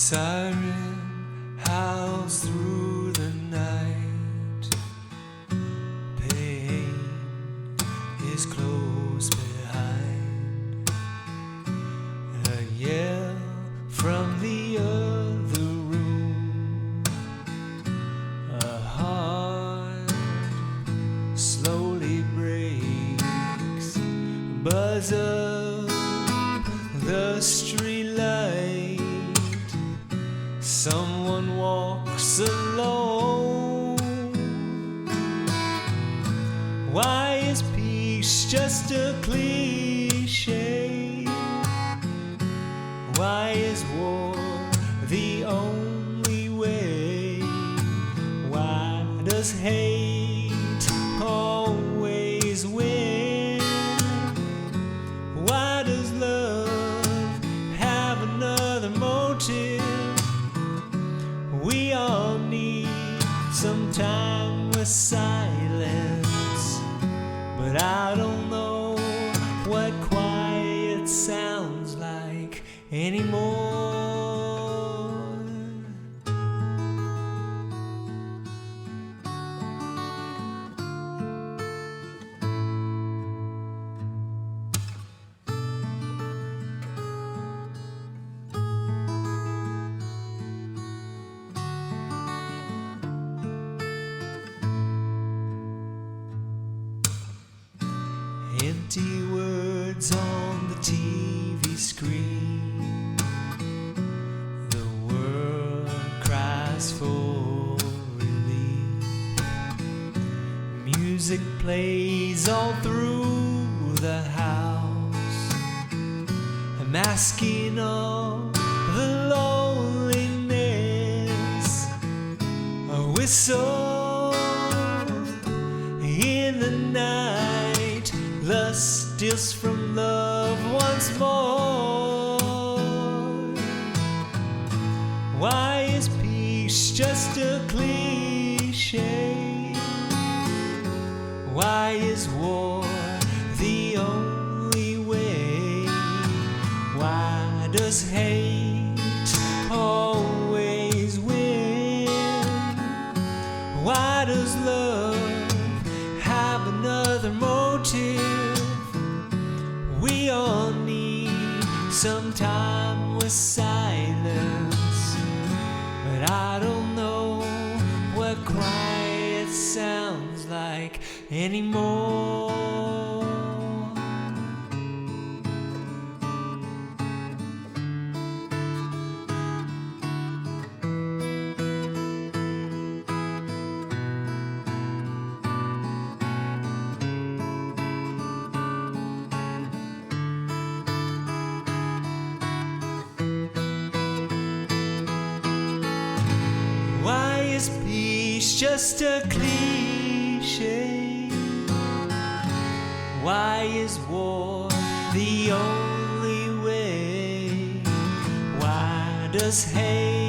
Siren howls through the night. Pain is close behind. A yell from the other room. A heart slowly breaks. Buzz of the street light. Someone walks alone. Why is peace just a cliche? Why is war the only way? Why does hate always win? Why does love have another motive? We all need some time with silence, but I don't know what quiet sounds like anymore. Empty words on the TV screen. The world cries for relief. Music plays all through the house, masking all the loneliness. A whistle in the night, lust steals from love once more. Why is peace just a cliche? Why is war the only way? Why does hate always win? Why does love have another motive? We all need some time with silence, but I don't know what quiet sounds like anymore. Why is peace just a cliche? Why is war the only way? Why does hate